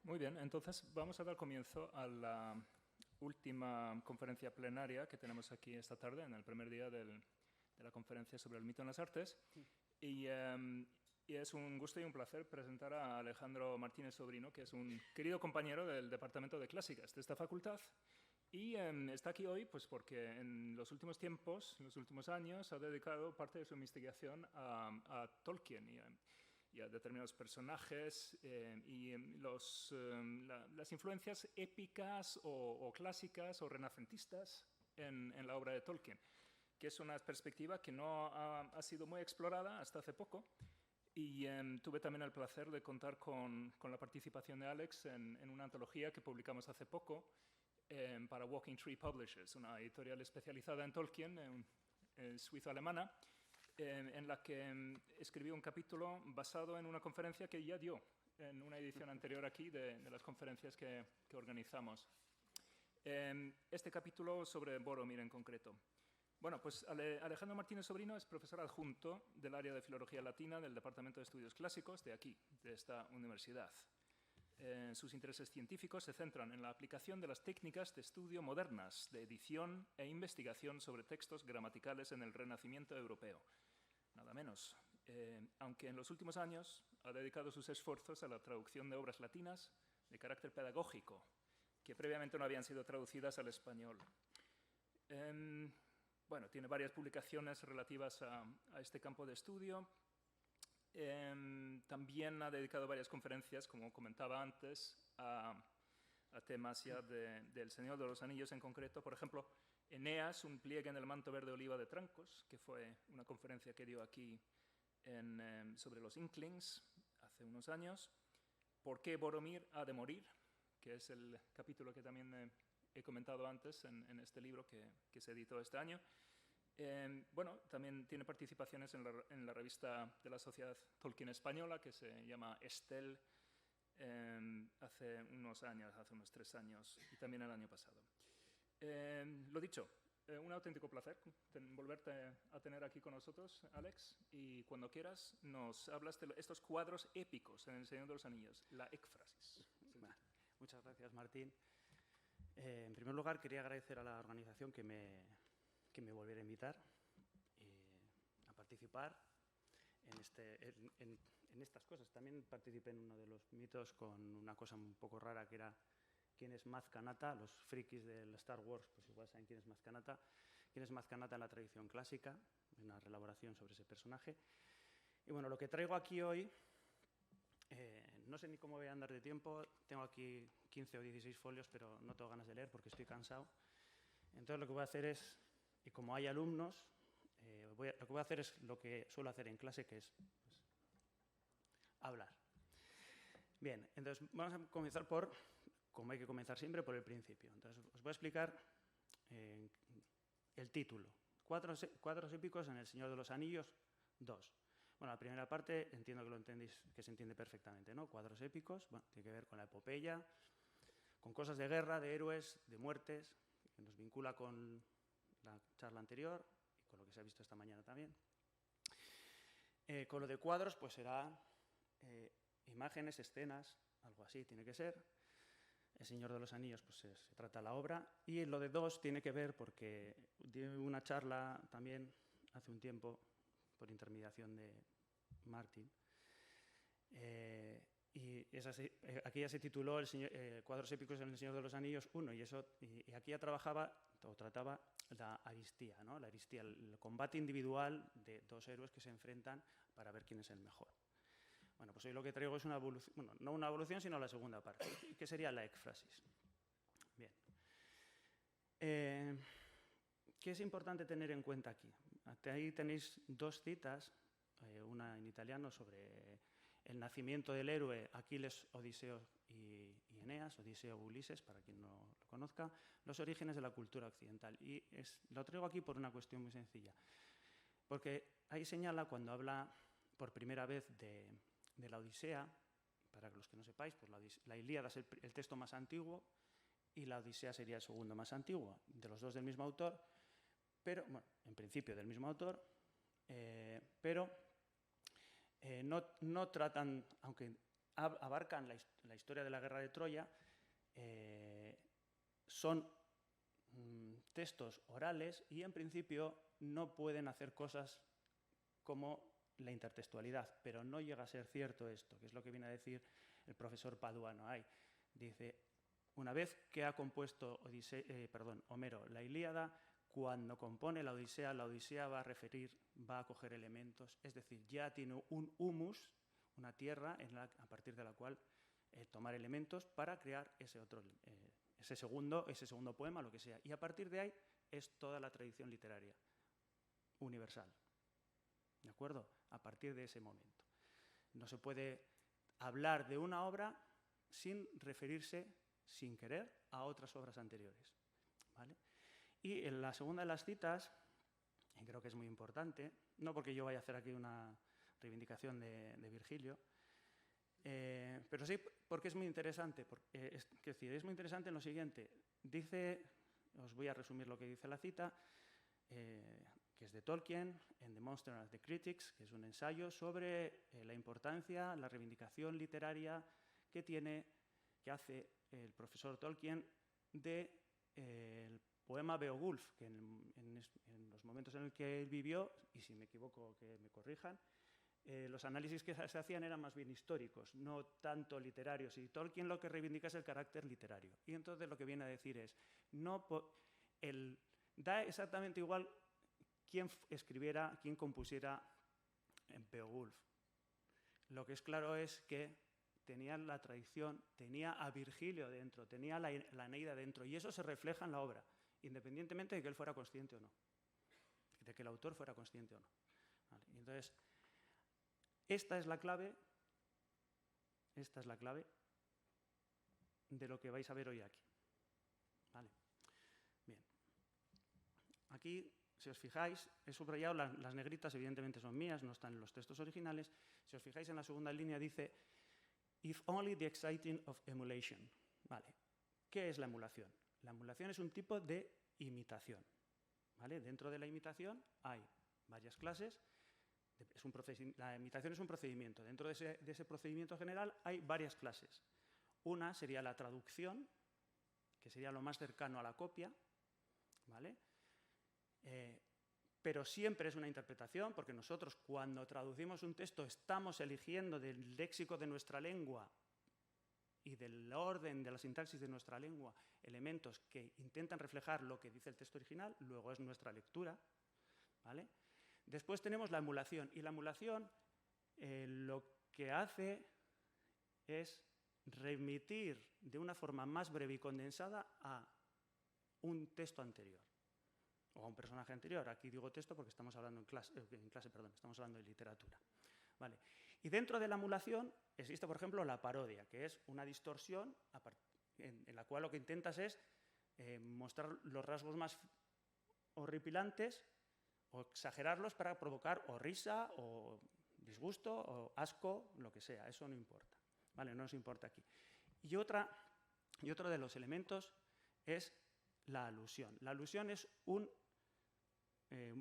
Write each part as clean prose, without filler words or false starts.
Muy bien, entonces vamos a dar comienzo a la última conferencia plenaria que tenemos aquí esta tarde, en el primer día de la conferencia sobre el mito en las artes. Y es un gusto y un placer presentar a Alejandro Martínez Sobrino, que es un querido compañero del Departamento de Clásicas de esta facultad. Y está aquí hoy pues, porque en los últimos tiempos, en los últimos años, ha dedicado parte de su investigación a Tolkien y a determinados personajes y las influencias épicas o clásicas o renacentistas en la obra de Tolkien, que es una perspectiva que no ha sido muy explorada hasta hace poco. Y tuve también el placer de contar con la participación de Alex en una antología que publicamos hace poco para Walking Tree Publishers, una editorial especializada en Tolkien, suizo-alemana, en la que escribió un capítulo basado en una conferencia que ya dio en una edición anterior aquí de las conferencias que organizamos. Este capítulo sobre Boromir en concreto. Bueno, pues Alejandro Martínez Sobrino es profesor adjunto del área de Filología Latina del Departamento de Estudios Clásicos de aquí, de esta universidad. Sus intereses científicos se centran en la aplicación de las técnicas de estudio modernas, de edición e investigación sobre textos gramaticales en el Renacimiento europeo. Nada menos. Aunque en los últimos años ha dedicado sus esfuerzos a la traducción de obras latinas de carácter pedagógico, que previamente no habían sido traducidas al español. Bueno, tiene varias publicaciones relativas a este campo de estudio. También ha dedicado varias conferencias, como comentaba antes, a temas ya del Señor de los Anillos en concreto. Por ejemplo, Eneas, un pliegue en el manto verde oliva de Trancos, que fue una conferencia que dio aquí sobre los Inklings hace unos años. ¿Por qué Boromir ha de morir? Que es el capítulo que también he comentado antes en este libro que se editó este año. Bueno, también tiene participaciones en la revista de la Sociedad Tolkien Española, que se llama Estel, hace unos años, hace unos 3 años, y también el año pasado. Lo dicho, un auténtico placer volverte a tener aquí con nosotros, Alex, y cuando quieras nos hablas de estos cuadros épicos en El Señor de los Anillos, la ekfrasis. Muchas gracias, Martín. En primer lugar, quería agradecer a la organización que me volviera a invitar a participar en estas cosas. También participé en uno de los mitos con una cosa un poco rara, que era quién es Maz Kanata. Los frikis del Star Wars pues igual saben quién es Maz Kanata. Quién es Maz Kanata en la tradición clásica, una reelaboración sobre ese personaje. Y bueno, lo que traigo aquí hoy, no sé ni cómo voy a andar de tiempo. Tengo aquí 15 o 16 folios, pero no tengo ganas de leer porque estoy cansado. Entonces lo que voy a hacer es, y como hay alumnos, lo que voy a hacer es lo que suelo hacer en clase, que es pues, hablar. Bien, entonces vamos a comenzar como hay que comenzar siempre, por el principio. Entonces os voy a explicar el título. Cuadros épicos en El Señor de los Anillos 2. Bueno, la primera parte entiendo que lo entendéis, que se entiende perfectamente, ¿no? Cuadros épicos, bueno, tiene que ver con la epopeya, con cosas de guerra, de héroes, de muertes, que nos vincula con la charla anterior y con lo que se ha visto esta mañana también. Con lo de cuadros, pues será imágenes, escenas, algo así tiene que ser. El Señor de los Anillos, pues se trata la obra. Y lo de 2 tiene que ver porque di una charla también hace un tiempo por intermediación de Martín. Y aquí ya se tituló Cuadros épicos en El Señor de los Anillos 1, y aquí ya trataba la aristía, ¿no? La aristía, el combate individual de 2 héroes que se enfrentan para ver quién es el mejor. Bueno, pues hoy lo que traigo es una evolución, bueno, no una evolución, sino la segunda parte, que sería la ekfrasis. Bien. ¿Qué es importante tener en cuenta aquí? Ahí tenéis 2 citas, una en italiano sobre el nacimiento del héroe Aquiles, Odiseo y Eneas, Odiseo Ulises, para quien no lo conozca, los orígenes de la cultura occidental. Y lo traigo aquí por una cuestión muy sencilla, porque ahí señala, cuando habla por primera vez de la Odisea, para los que no sepáis, pues la Ilíada es el texto más antiguo y la Odisea sería el segundo más antiguo, de los 2 del mismo autor, pero, bueno, en principio del mismo autor, pero no tratan, aunque abarcan la historia de la guerra de Troya, son textos orales y en principio no pueden hacer cosas como la intertextualidad, pero no llega a ser cierto esto, que es lo que viene a decir el profesor Paduano ahí. Dice, una vez que ha compuesto Homero la Ilíada, cuando compone la Odisea va a coger elementos, es decir, ya tiene un humus, una tierra a partir de la cual tomar elementos para crear ese segundo poema, lo que sea. Y a partir de ahí es toda la tradición literaria universal. ¿De acuerdo? A partir de ese momento. No se puede hablar de una obra sin referirse, sin querer, a otras obras anteriores. ¿Vale? Y en la segunda de las citas, y creo que es muy importante, no porque yo vaya a hacer aquí una reivindicación de Virgilio, pero sí porque es muy interesante. Es muy interesante en lo siguiente. Os voy a resumir lo que dice la cita, que es de Tolkien, en The Monster and the Critics, que es un ensayo sobre la importancia, la reivindicación literaria que hace el profesor Tolkien del poema Beowulf, que en los momentos en los que él vivió, y si me equivoco que me corrijan, los análisis que se hacían eran más bien históricos, no tanto literarios, y Tolkien lo que reivindica es el carácter literario. Y entonces lo que viene a decir es, da exactamente igual quién escribiera, quién compusiera Beowulf. Lo que es claro es que tenía la tradición, tenía a Virgilio dentro, tenía la Eneida dentro, y eso se refleja en la obra, independientemente de que él fuera consciente o no, de que el autor fuera consciente o no. ¿Vale? Entonces, esta es la clave de lo que vais a ver hoy aquí. ¿Vale? Bien. Aquí, si os fijáis, he subrayado las negritas, evidentemente son mías, no están en los textos originales. Si os fijáis en la segunda línea dice, if only the exciting of emulation. Vale. ¿Qué es la emulación? La emulación es un tipo de imitación. ¿Vale? Dentro de la imitación hay varias clases. La imitación es un procedimiento. Dentro de ese procedimiento general hay varias clases. Una sería la traducción, que sería lo más cercano a la copia, ¿vale? Pero siempre es una interpretación, porque nosotros cuando traducimos un texto estamos eligiendo del léxico de nuestra lengua y del orden de la sintaxis de nuestra lengua elementos que intentan reflejar lo que dice el texto original, luego es nuestra lectura, ¿vale? Después tenemos la emulación, y la emulación lo que hace es remitir de una forma más breve y condensada a un texto anterior o a un personaje anterior. Aquí digo texto porque estamos hablando estamos hablando de literatura. ¿Vale? Y dentro de la emulación existe, por ejemplo, la parodia, que es una distorsión en la cual lo que intentas es mostrar los rasgos más horripilantes o exagerarlos para provocar o risa o disgusto o asco, lo que sea. Eso no importa. ¿Vale? No nos importa aquí. Y otro de los elementos es la alusión. La alusión es un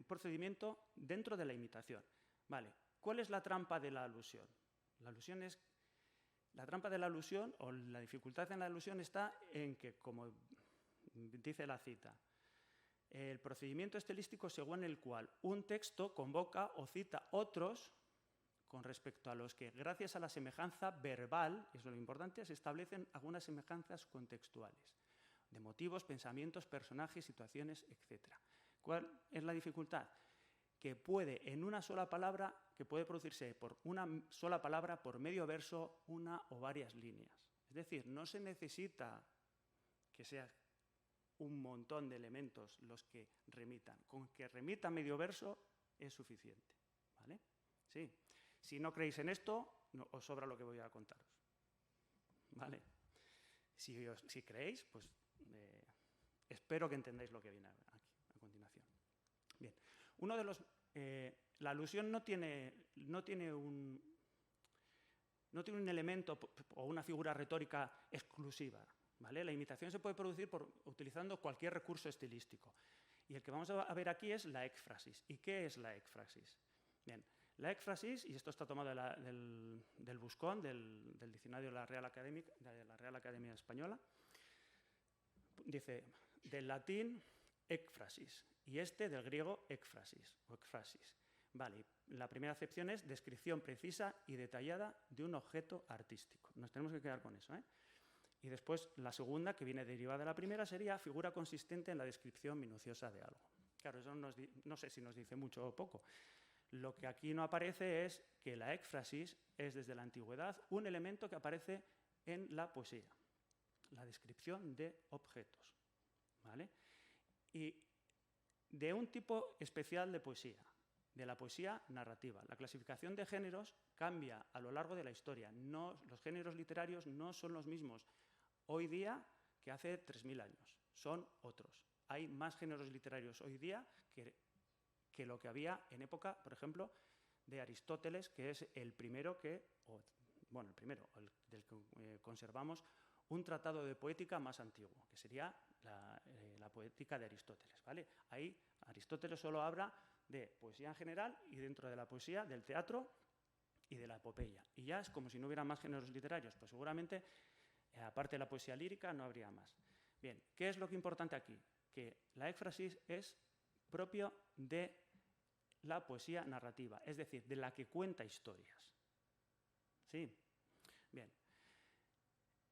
procedimiento dentro de la imitación. ¿Vale? ¿Cuál es la trampa de la alusión? La trampa de la alusión o la dificultad en la alusión está en que, como dice la cita, el procedimiento estilístico según el cual un texto convoca o cita otros con respecto a los que, gracias a la semejanza verbal, eso es lo importante, se establecen algunas semejanzas contextuales, de motivos, pensamientos, personajes, situaciones, etc. ¿Cuál es la dificultad? Que puede producirse por una sola palabra, por medio verso, una o varias líneas. Es decir, no se necesita que sea un montón de elementos los que remitan. Con que remita medio verso es suficiente. ¿Vale? Sí. Si no creéis en esto, os sobra lo que voy a contaros. ¿Vale? Si creéis, pues espero que entendáis lo que viene aquí a continuación. Bien. La alusión no tiene un elemento o una figura retórica exclusiva. ¿Vale? La imitación se puede producir utilizando cualquier recurso estilístico. Y el que vamos a ver aquí es la ékfrasis. ¿Y qué es la ékfrasis? Bien, La éfrasis, y esto está tomado del Buscón, del diccionario de la Real Academia Española, dice del latín éfrasis y del griego ekphrasis o ekphrasis. Vale, la primera acepción es descripción precisa y detallada de un objeto artístico. Nos tenemos que quedar con eso, ¿eh? Y después la segunda, que viene derivada de la primera, sería figura consistente en la descripción minuciosa de algo. Claro, eso no sé si nos dice mucho o poco. Lo que aquí no aparece es que la éfrasis es desde la antigüedad un elemento que aparece en la poesía, la descripción de objetos, ¿vale? Y de un tipo especial de poesía, de la poesía narrativa. La clasificación de géneros cambia a lo largo de la historia. Los géneros literarios no son los mismos hoy día que hace 3000 años, son otros. Hay más géneros literarios hoy día que lo que había en época, por ejemplo, de Aristóteles, que es el primero del que conservamos un tratado de poética más antiguo, que sería la poética de Aristóteles, ¿vale? Ahí Aristóteles solo habla de poesía en general y dentro de la poesía, del teatro y de la epopeya. Y ya es como si no hubiera más géneros literarios, pues seguramente, aparte de la poesía lírica, no habría más. Bien, ¿qué es lo que es importante aquí? Que la éfrasis es propio de la poesía narrativa, es decir, de la que cuenta historias. ¿Sí? Bien.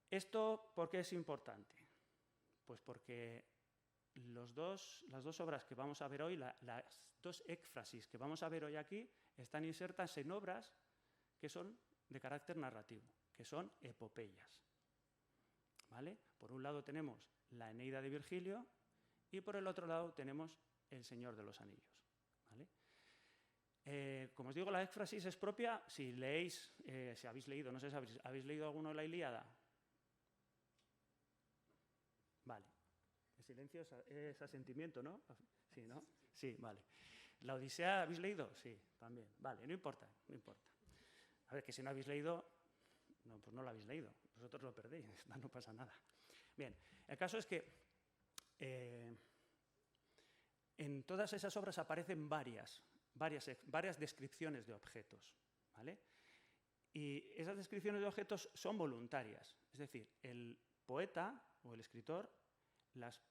¿Esto por qué es importante? Pues porque las dos obras que vamos a ver hoy, las dos éfrasis que vamos a ver hoy aquí, están insertas en obras que son de carácter narrativo, que son epopeyas. ¿Vale? Por un lado tenemos la Eneida de Virgilio y por el otro lado tenemos El Señor de los Anillos. ¿Vale? Como os digo, la éfrasis es propia, si leéis, si habéis leído, no sé si habéis leído alguno la Ilíada. Vale. El silencio es asentimiento, ¿no? Sí, ¿no? Sí, vale. ¿La Odisea habéis leído? Sí, también. Vale, no importa, no importa. A ver, que si no habéis leído, no, pues no lo habéis leído. Vosotros lo perdéis, no pasa nada. Bien, el caso es que en todas esas obras aparecen varias descripciones de objetos, ¿vale? Y esas descripciones de objetos son voluntarias. Es decir, el poeta o el escritor las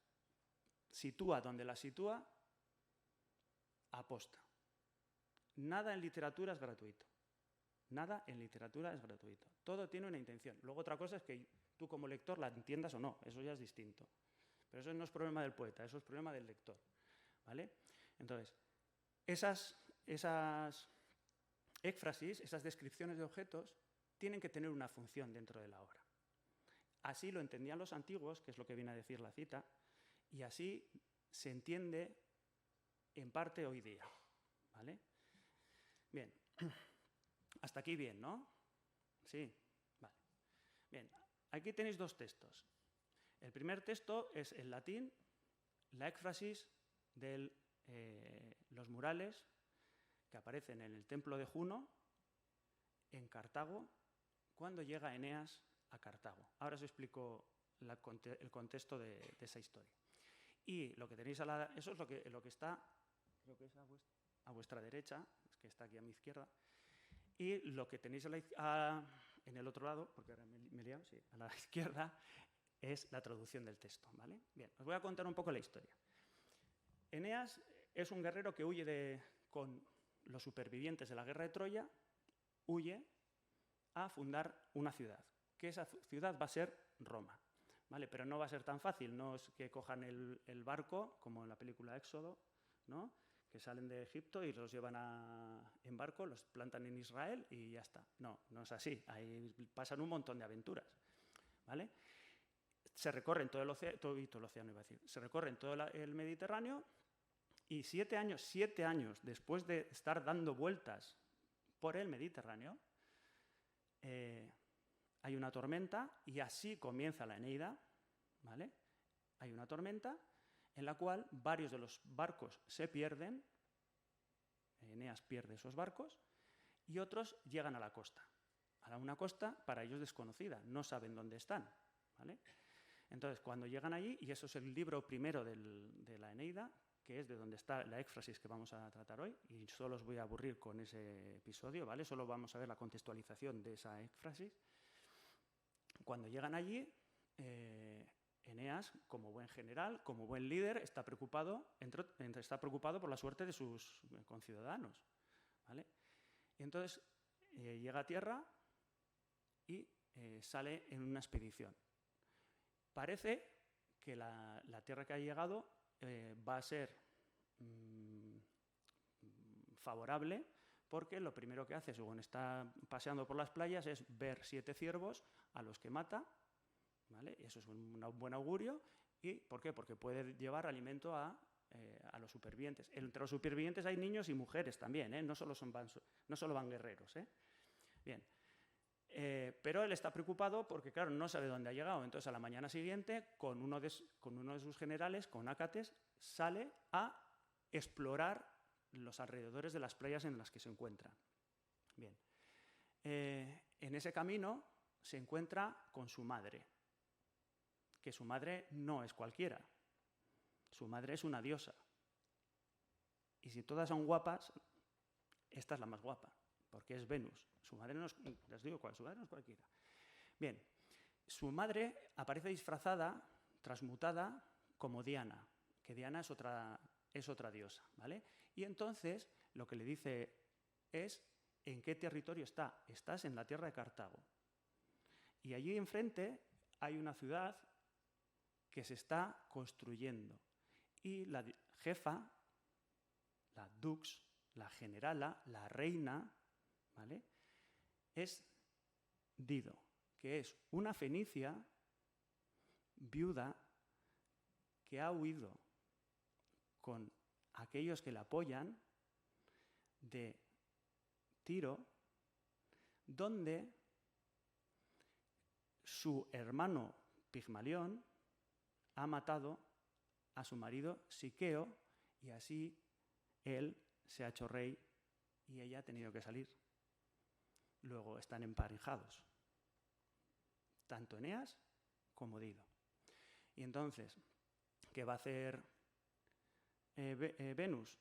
sitúa donde las sitúa aposta. Nada en literatura es gratuito. Nada en literatura es gratuito. Todo tiene una intención. Luego otra cosa es que tú como lector la entiendas o no. Eso ya es distinto. Pero eso no es problema del poeta, eso es problema del lector. ¿Vale? Entonces, esas éfrasis, esas descripciones de objetos, tienen que tener una función dentro de la obra. Así lo entendían los antiguos, que es lo que viene a decir la cita, y así se entiende en parte hoy día. ¿Vale? Bien. Hasta aquí bien, ¿no? Sí. Vale. Bien. Aquí tenéis dos textos. El primer texto es en latín, la éfrasis de los murales que aparecen en el templo de Juno, en Cartago, cuando llega Eneas a Cartago. Ahora os explico el contexto de esa historia. Y lo que tenéis eso es lo que está, creo que es a vuestra derecha, que está aquí a mi izquierda, y lo que tenéis en el otro lado, porque ahora me he liado, sí, a la izquierda, es la traducción del texto, ¿vale? Bien, os voy a contar un poco la historia. Eneas es un guerrero que huye con los supervivientes de la guerra de Troya, huye a fundar una ciudad, que esa ciudad va a ser Roma, ¿vale? Pero no va a ser tan fácil, no es que cojan el barco, como en la película Éxodo, ¿no? Que salen de Egipto y los llevan en barco, los plantan en Israel y ya está. No, no es así, ahí pasan un montón de aventuras, ¿vale? Se recorren todo el océano, iba a decir, se recorren todo el Mediterráneo y 7 años después de estar dando vueltas por el Mediterráneo, hay una tormenta y así comienza la Eneida, ¿vale? Hay una tormenta en la cual varios de los barcos se pierden, Eneas pierde esos barcos, y otros llegan a la costa. A una costa para ellos desconocida, no saben dónde están, ¿vale? Entonces, cuando llegan allí, y eso es el libro primero de la Eneida, que es de donde está la éfrasis que vamos a tratar hoy, y solo os voy a aburrir con ese episodio, ¿vale? Solo vamos a ver la contextualización de esa éfrasis. Cuando llegan allí, Eneas, como buen general, como buen líder, está preocupado por la suerte de sus conciudadanos, ¿vale? Y entonces llega a tierra y sale en una expedición. Parece que la tierra que ha llegado va a ser favorable, porque lo primero que hace según está paseando por las playas es ver 7 ciervos a los que mata, ¿vale? Eso es un buen augurio. ¿Y por qué? Porque puede llevar alimento a los supervivientes. Entre los supervivientes hay niños y mujeres también, ¿eh? No solo van guerreros, ¿eh? Bien. Pero él está preocupado porque, claro, no sabe dónde ha llegado. Entonces, a la mañana siguiente, con uno de sus generales, con Ácates, sale a explorar los alrededores de las playas en las que se encuentra. Bien. En ese camino se encuentra con su madre, que su madre no es cualquiera. Su madre es una diosa. Y si todas son guapas, esta es la más guapa, porque es Venus. Su madre no es, les digo cuál, su madre no es cualquiera. Bien, su madre aparece disfrazada, transmutada, como Diana, que Diana es otra diosa, ¿vale? Y entonces lo que le dice es ¿en qué territorio está? Estás en la tierra de Cartago. Y allí enfrente hay una ciudad que se está construyendo. Y la jefa, la dux, la generala, la reina, ¿vale?, es Dido, que es una fenicia viuda que ha huido con aquellos que la apoyan de Tiro, donde su hermano Pigmalión ha matado a su marido Siqueo y así él se ha hecho rey y ella ha tenido que salir. Luego están emparejados, tanto Eneas como Dido. Y entonces, ¿qué va a hacer Venus?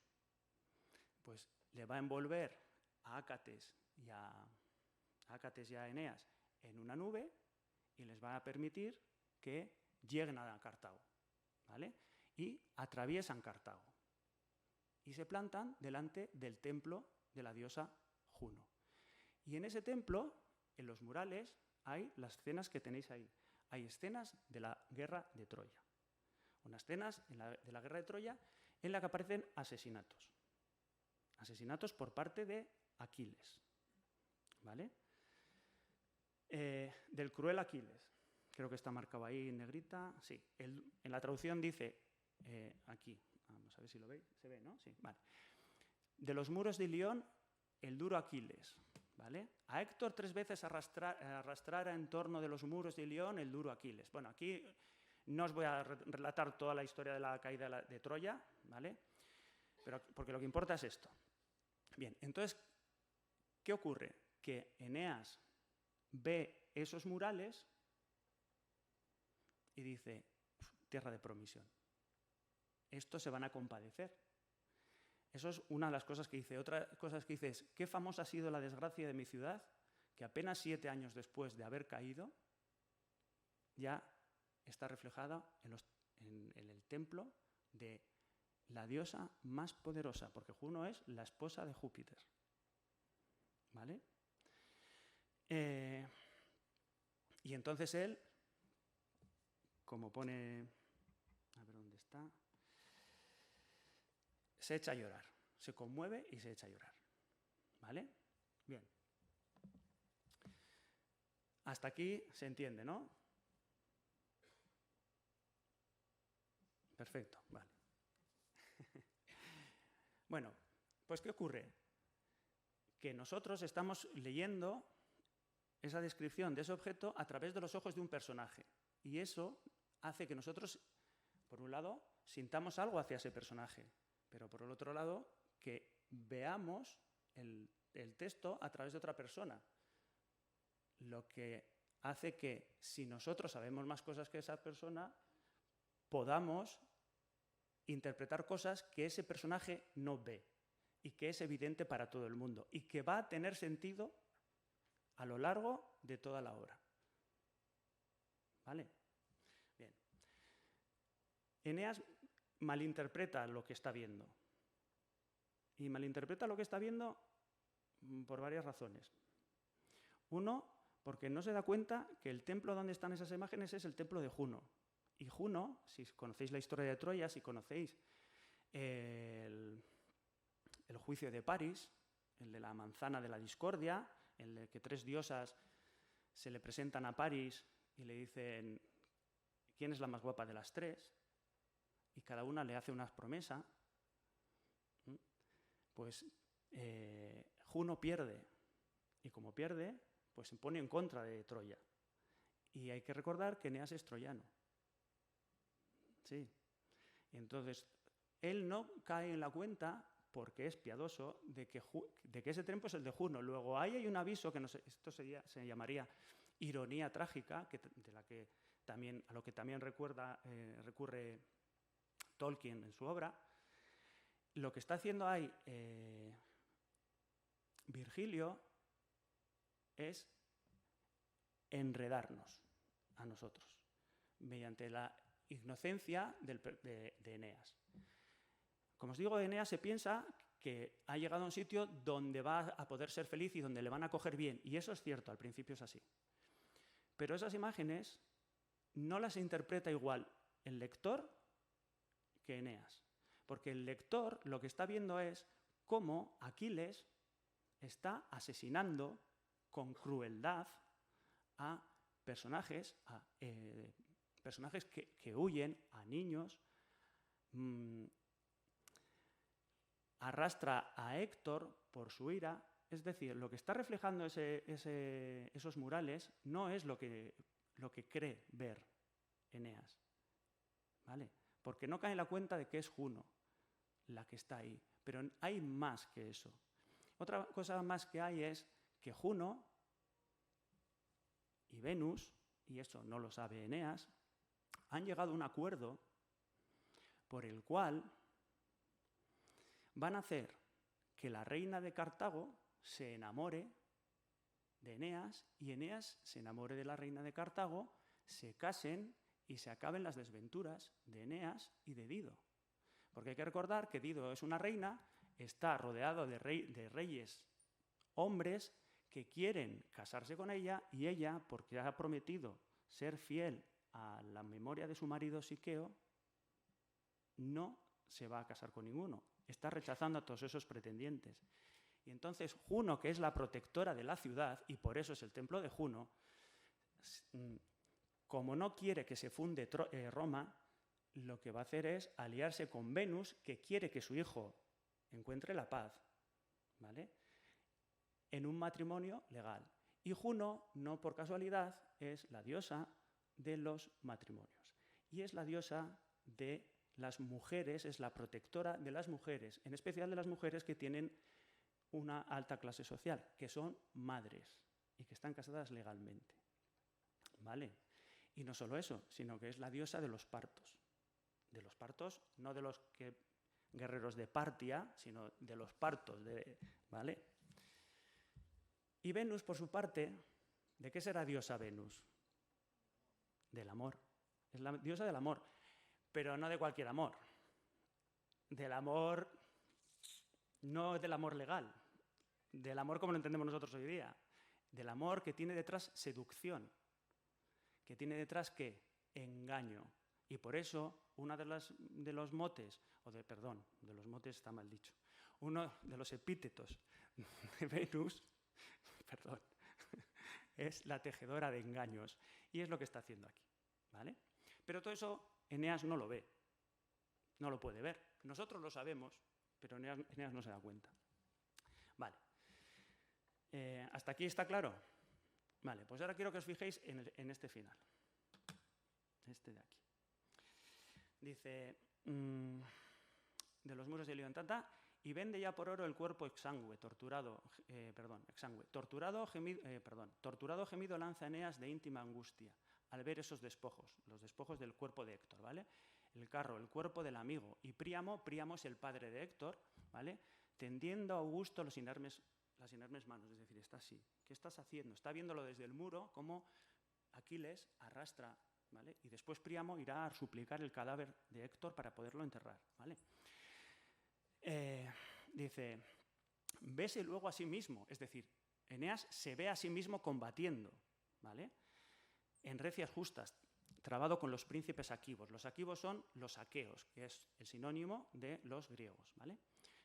Pues le va a envolver a Ácates y a Eneas en una nube y les va a permitir que lleguen a Cartago, ¿vale? Y atraviesan Cartago y se plantan delante del templo de la diosa Juno. Y en ese templo, en los murales, hay las escenas que tenéis ahí. Hay escenas de la guerra de Troya. Unas escenas de la guerra de Troya en la que aparecen asesinatos. Asesinatos por parte de Aquiles, ¿vale? Del cruel Aquiles. Creo que está marcado ahí en negrita. Sí, en la traducción dice aquí. Vamos a ver si lo veis. ¿Se ve, no? Sí, vale. De los muros de Ilión, el duro Aquiles, ¿vale? A Héctor 3 veces arrastrara en torno de los muros de Ilión el duro Aquiles. Bueno, aquí no os voy a relatar toda la historia de la caída de Troya, ¿vale? Porque lo que importa es esto. Bien, entonces, ¿qué ocurre? Que Eneas ve esos murales y dice, tierra de promisión. Estos se van a compadecer. Eso es una de las cosas que dice. Otra cosa que dice es, qué famosa ha sido la desgracia de mi ciudad, que apenas 7 años después de haber caído, ya está reflejada en el templo de la diosa más poderosa, porque Juno es la esposa de Júpiter, ¿vale? Y entonces él, como pone, a ver dónde está, se echa a llorar, se conmueve y se echa a llorar, ¿vale? Bien. Hasta aquí se entiende, ¿no? Perfecto, vale. Bueno, pues ¿qué ocurre? Que nosotros estamos leyendo esa descripción de ese objeto a través de los ojos de un personaje. Y eso hace que nosotros, por un lado, sintamos algo hacia ese personaje, pero por el otro lado, que veamos el texto a través de otra persona. Lo que hace que, si nosotros sabemos más cosas que esa persona, podamos interpretar cosas que ese personaje no ve y que es evidente para todo el mundo y que va a tener sentido a lo largo de toda la obra. ¿Vale? Bien. Eneas malinterpreta lo que está viendo. Y malinterpreta lo que está viendo por varias razones. Uno, porque no se da cuenta que el templo donde están esas imágenes es el templo de Juno. Y Juno, si conocéis la historia de Troya, si conocéis el juicio de París, el de la manzana de la discordia, el de que 3 diosas se le presentan a París y le dicen quién es la más guapa de las 3, y cada una le hace una promesa, pues Juno pierde. Y como pierde, pues se pone en contra de Troya. Y hay que recordar que Eneas es troyano. Sí. Entonces, él no cae en la cuenta, porque es piadoso, de que ese templo es el de Juno. Luego, ahí hay un aviso, que no sé, esto se llamaría ironía trágica, a lo que también recurre Tolkien en su obra. Lo que está haciendo ahí Virgilio es enredarnos a nosotros mediante la inocencia de Eneas. Como os digo, Eneas se piensa que ha llegado a un sitio donde va a poder ser feliz y donde le van a acoger bien. Y eso es cierto, al principio es así. Pero esas imágenes no las interpreta igual el lector que Eneas. Porque el lector lo que está viendo es cómo Aquiles está asesinando con crueldad a personajes, que huyen, a niños, arrastra a Héctor por su ira. Es decir, lo que está reflejando esos murales no es lo que cree ver Eneas, ¿vale? Porque no cae en la cuenta de que es Juno la que está ahí, pero hay más que eso. Otra cosa más que hay es que Juno y Venus, y eso no lo sabe Eneas, han llegado a un acuerdo por el cual van a hacer que la reina de Cartago se enamore de Eneas y Eneas se enamore de la reina de Cartago, se casen y se acaben las desventuras de Eneas y de Dido. Porque hay que recordar que Dido es una reina, está rodeado de reyes hombres que quieren casarse con ella, y ella, porque ha prometido ser fiel a la memoria de su marido Siqueo, no se va a casar con ninguno. Está rechazando a todos esos pretendientes. Y entonces Juno, que es la protectora de la ciudad, y por eso es el templo de Juno, como no quiere que se funde Roma, lo que va a hacer es aliarse con Venus, que quiere que su hijo encuentre la paz, ¿vale?, en un matrimonio legal. Y Juno, no por casualidad, es la diosa de los matrimonios. Y es la diosa de las mujeres, es la protectora de las mujeres, en especial de las mujeres que tienen una alta clase social, que son madres y que están casadas legalmente, ¿vale? Y no solo eso, sino que es la diosa de los partos. De los partos, no de los guerreros de Partia, sino de los partos, ¿vale? Y Venus, por su parte, ¿de qué será diosa Venus? Del amor. Es la diosa del amor, pero no de cualquier amor. Del amor, no del amor legal, del amor como lo entendemos nosotros hoy día, del amor que tiene detrás seducción, que tiene detrás, ¿qué? Engaño. Y por eso, uno de los motes está mal dicho, uno de los epítetos de Venus, es la tejedora de engaños. Y es lo que está haciendo aquí, ¿vale? Pero todo eso Eneas no lo ve, no lo puede ver. Nosotros lo sabemos, pero Eneas no se da cuenta. Vale. ¿Hasta aquí está claro? Vale, pues ahora quiero que os fijéis en este final. Este de aquí. Dice, de los muros de Leontata, y vende ya por oro el cuerpo exangüe, torturado gemido lanza Eneas de íntima angustia al ver esos despojos, los despojos del cuerpo de Héctor, ¿vale? el carro, el cuerpo del amigo. Y Príamo es el padre de Héctor, ¿vale? Tendiendo a Augusto las inermes manos, es decir, está así. ¿Qué estás haciendo? Está viéndolo desde el muro, como Aquiles arrastra, ¿vale? Y después Príamo irá a suplicar el cadáver de Héctor para poderlo enterrar, ¿vale? Dice, vese luego a sí mismo, es decir, Eneas se ve a sí mismo combatiendo, ¿vale? En recias justas, trabado con los príncipes aquivos. Los aquivos son los aqueos, que es el sinónimo de los griegos, ¿vale?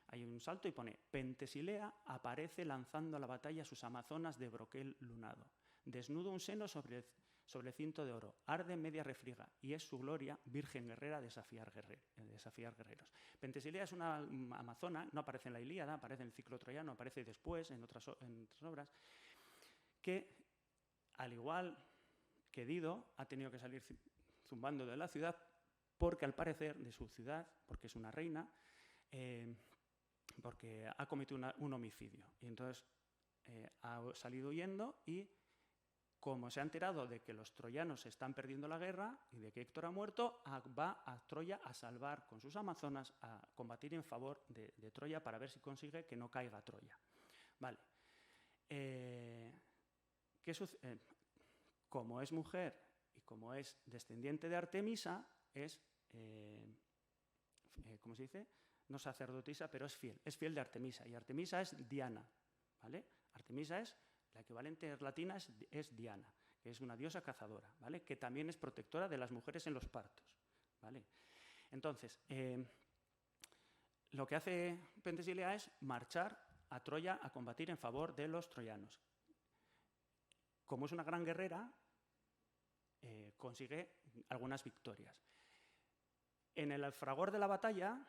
Hay un salto y pone, Pentesilea aparece lanzando a la batalla a sus amazonas de broquel lunado. Desnudo un seno sobre cinto de oro, arde media refriega, y es su gloria, virgen guerrera, desafiar guerreros. Pentesilea es una amazona, no aparece en la Ilíada, aparece en el ciclo troyano, aparece después en otras obras, que, al igual que Dido, ha tenido que salir zumbando de la ciudad porque, al parecer, de su ciudad, porque es una reina, porque ha cometido un homicidio. Y entonces ha salido huyendo y, como se ha enterado de que los troyanos están perdiendo la guerra y de que Héctor ha muerto, va a Troya a salvar con sus amazonas, a combatir en favor de Troya para ver si consigue que no caiga Troya. Vale. ¿Qué sucede? Como es mujer y como es descendiente de Artemisa, es, ¿cómo se dice? No sacerdotisa, pero es fiel de Artemisa. Y Artemisa es Diana, ¿vale? Artemisa es, la equivalente latina es Diana, que es una diosa cazadora, ¿vale? Que también es protectora de las mujeres en los partos, ¿vale? Entonces, lo que hace Pentesilea es marchar a Troya a combatir en favor de los troyanos. Como es una gran guerrera, consigue algunas victorias. En el fragor de la batalla,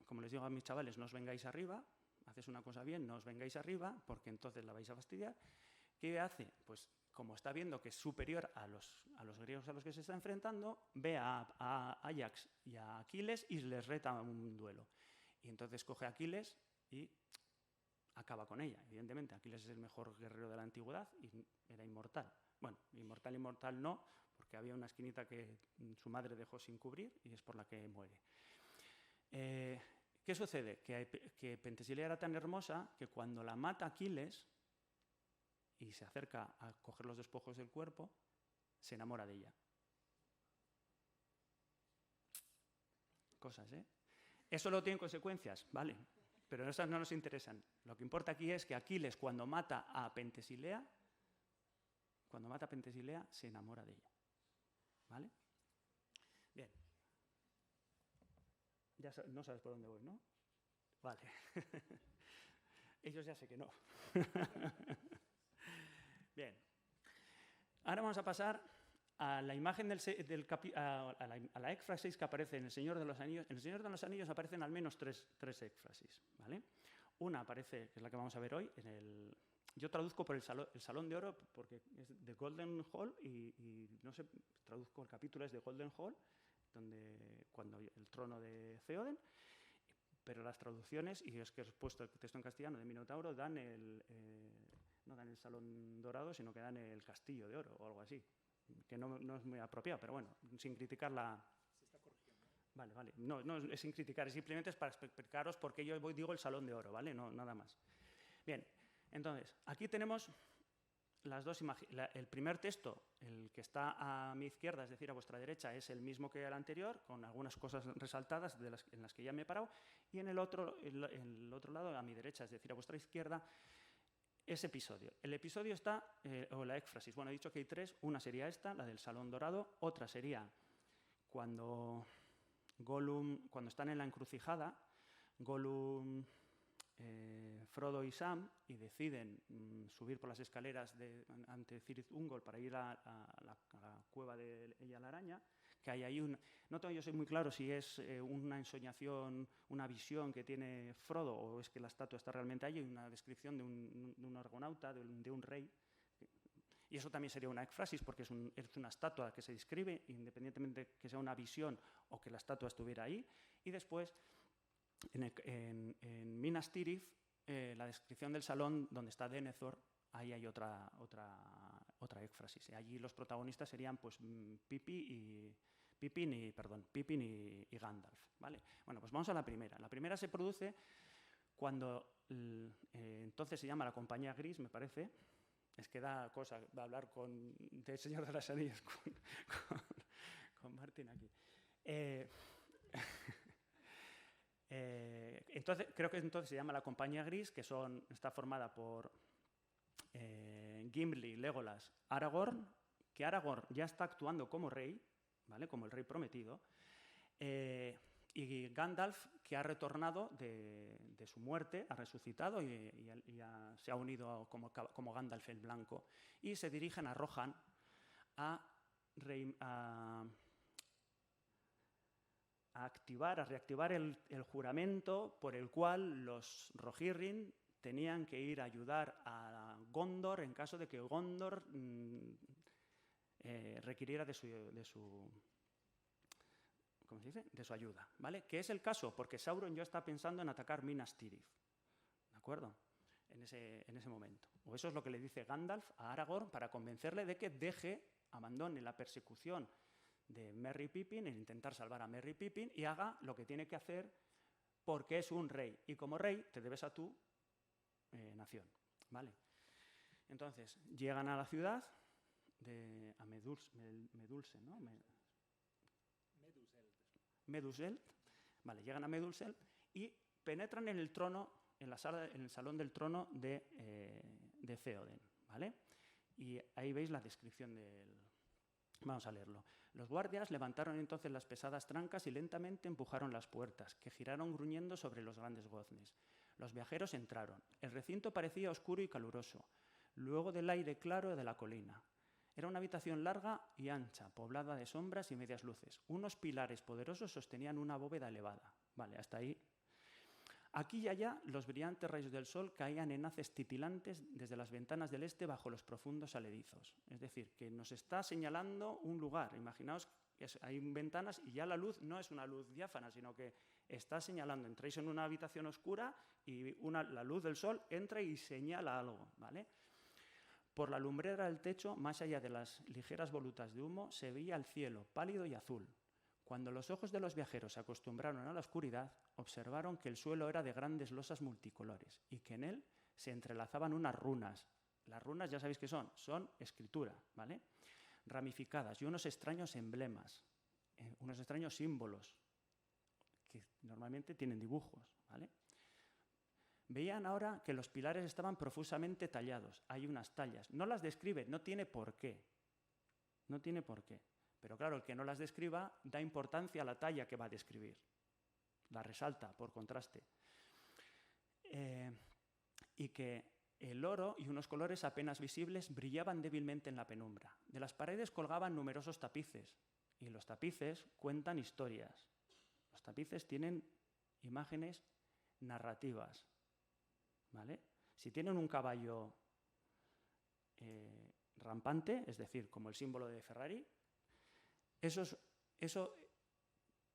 como les digo a mis chavales, no os vengáis arriba, haces una cosa bien, no os vengáis arriba, porque entonces la vais a fastidiar. ¿Qué hace? Pues como está viendo que es superior a los griegos a los que se está enfrentando, ve a Ajax y a Aquiles y les reta un duelo. Y entonces coge a Aquiles y acaba con ella. Evidentemente, Aquiles es el mejor guerrero de la antigüedad y era inmortal. Bueno, inmortal no, porque había una esquinita que su madre dejó sin cubrir y es por la que muere. ¿Qué sucede? Que Pentesilea era tan hermosa que cuando la mata Aquiles y se acerca a coger los despojos del cuerpo, se enamora de ella. Cosas, ¿eh? Eso lo tiene consecuencias, ¿vale? Pero esas no nos interesan. Lo que importa aquí es que Aquiles, cuando mata a Pentesilea, se enamora de ella. ¿Vale? Bien. Ya no sabes por dónde voy, ¿no? Vale. Ellos ya sé que no. Bien. Ahora vamos a pasar a la imagen a la éfrasis que aparece en El Señor de los Anillos. En El Señor de los Anillos aparecen al menos tres éfrasis, ¿vale? Una aparece, que es la que vamos a ver hoy, yo traduzco por el Salón de Oro, porque es The Golden Hall, y no sé, traduzco el capítulo, es The Golden Hall, cuando el trono de Theoden, pero las traducciones, y es que os he puesto el texto en castellano de Minotauro, no dan el Salón Dorado, sino que dan el Castillo de Oro o algo así, que no es muy apropiado, pero bueno, sin criticar la... Se está corrigiendo. Vale. No es sin criticar, simplemente es para explicaros por qué yo digo el Salón de Oro, ¿vale? No, nada más. Bien, entonces, aquí tenemos las dos imágenes. El primer texto, el que está a mi izquierda, es decir, a vuestra derecha, es el mismo que el anterior, con algunas cosas resaltadas en las que ya me he parado, y en el otro lado, a mi derecha, es decir, a vuestra izquierda, es episodio. El episodio está, o la éfrasis, bueno, he dicho que hay tres, una sería esta, la del Salón Dorado, otra sería cuando están en la encrucijada, Gollum, Frodo y Sam, y deciden subir por las escaleras ante Cirith Ungol para ir a la cueva de ella la araña, que hay ahí no tengo yo soy muy claro si es una ensoñación, una visión que tiene Frodo, o es que la estatua está realmente allí, una descripción de un argonauta, de un rey. Y eso también sería una éfrasis, porque es una estatua que se describe, independientemente de que sea una visión o que la estatua estuviera ahí. Y después, en Minas Tirith, la descripción del salón donde está Denethor, ahí hay otra éfrasis. Allí los protagonistas serían pues, Pipi Pippin y Gandalf, ¿vale? Bueno, pues vamos a la primera. La primera se produce cuando entonces se llama la Compañía Gris, me parece. Es que da cosa va a hablar del Señor de las Anillas con Martín aquí. Entonces, creo que entonces se llama la Compañía Gris, que está formada por Gimli, Legolas, Aragorn, que Aragorn ya está actuando como rey, ¿vale? Como el rey prometido, y Gandalf, que ha retornado de su muerte, ha resucitado y se ha unido como Gandalf el Blanco, y se dirigen a Rohan a reactivar el juramento por el cual los Rohirrim tenían que ir a ayudar a Gondor en caso de que Gondor requiriera de su ¿cómo se dice? De su ayuda, ¿vale? Que es el caso, porque Sauron ya está pensando en atacar Minas Tirith, ¿de acuerdo? En ese momento. O eso es lo que le dice Gandalf a Aragorn para convencerle de que abandone la persecución de Merry Pippin, en intentar salvar a Merry Pippin, y haga lo que tiene que hacer porque es un rey. Y como rey te debes a tu nación, ¿vale? Entonces, llegan a la ciudad a Medulce, ¿no? Meduseld, vale, llegan a Meduseld y penetran en el trono, en el salón del trono de Theoden, ¿vale? Y ahí veis la descripción del... Vamos a leerlo. Los guardias levantaron entonces las pesadas trancas y lentamente empujaron las puertas, que giraron gruñendo sobre los grandes goznes. Los viajeros entraron. El recinto parecía oscuro y caluroso, luego del aire claro de la colina. Era una habitación larga y ancha, poblada de sombras y medias luces. Unos pilares poderosos sostenían una bóveda elevada. Vale, hasta ahí. Aquí y allá, los brillantes rayos del sol caían en haces titilantes desde las ventanas del este bajo los profundos aledizos. Es decir, que nos está señalando un lugar. Imaginaos que hay ventanas y ya la luz no es una luz diáfana, sino que está señalando. Entráis en una habitación oscura y la luz del sol entra y señala algo, ¿vale? Por la lumbrera del techo, más allá de las ligeras volutas de humo, se veía el cielo, pálido y azul. Cuando los ojos de los viajeros se acostumbraron a la oscuridad, observaron que el suelo era de grandes losas multicolores y que en él se entrelazaban unas runas. Las runas ya sabéis qué son escritura, ¿vale? Ramificadas y unos extraños emblemas, unos extraños símbolos que normalmente tienen dibujos, ¿vale? Veían ahora que los pilares estaban profusamente tallados. Hay unas tallas. No las describe, no tiene por qué. No tiene por qué. Pero claro, el que no las describa da importancia a la talla que va a describir. La resalta por contraste. Y que el oro y unos colores apenas visibles brillaban débilmente en la penumbra. De las paredes colgaban numerosos tapices. Y los tapices cuentan historias. Los tapices tienen imágenes narrativas. ¿Vale? Si tienen un caballo rampante, es decir, como el símbolo de Ferrari, eso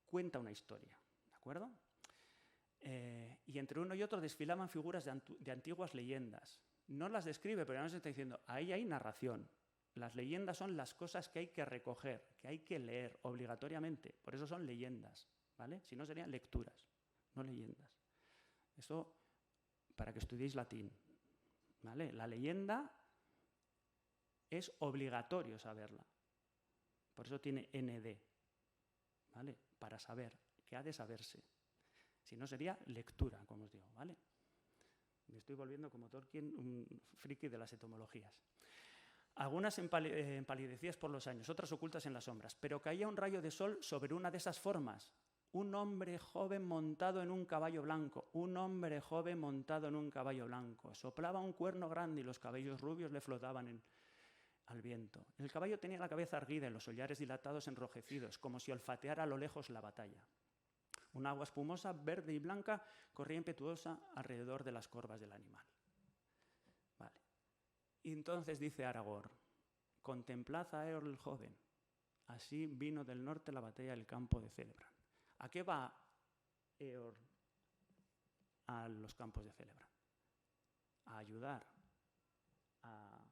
cuenta una historia, ¿de acuerdo? Y entre uno y otro desfilaban figuras de antiguas leyendas. No las describe, pero ya nos está diciendo, ahí hay narración. Las leyendas son las cosas que hay que recoger, que hay que leer obligatoriamente. Por eso son leyendas, ¿vale? Si no serían lecturas, no leyendas. Eso para que estudiéis latín, ¿vale? La leyenda es obligatorio saberla. Por eso tiene ND, ¿vale? Para saber, que ha de saberse. Si no sería lectura, como os digo, ¿vale? Me estoy volviendo como Tolkien, un friki de las etimologías. Algunas empalidecidas por los años, otras ocultas en las sombras, pero caía un rayo de sol sobre una de esas formas. Un hombre joven montado en un caballo blanco, un hombre joven montado en un caballo blanco. Soplaba un cuerno grande y los cabellos rubios le flotaban al viento. El caballo tenía la cabeza erguida y los hollares dilatados enrojecidos, como si olfateara a lo lejos la batalla. Un agua espumosa, verde y blanca, corría impetuosa alrededor de las corvas del animal. Vale. Y entonces dice Aragorn, contemplad a Eorl el joven. Así vino del norte la batalla del campo de Celebrant. ¿A qué va Eorl a los campos de Celebrant? A ayudar a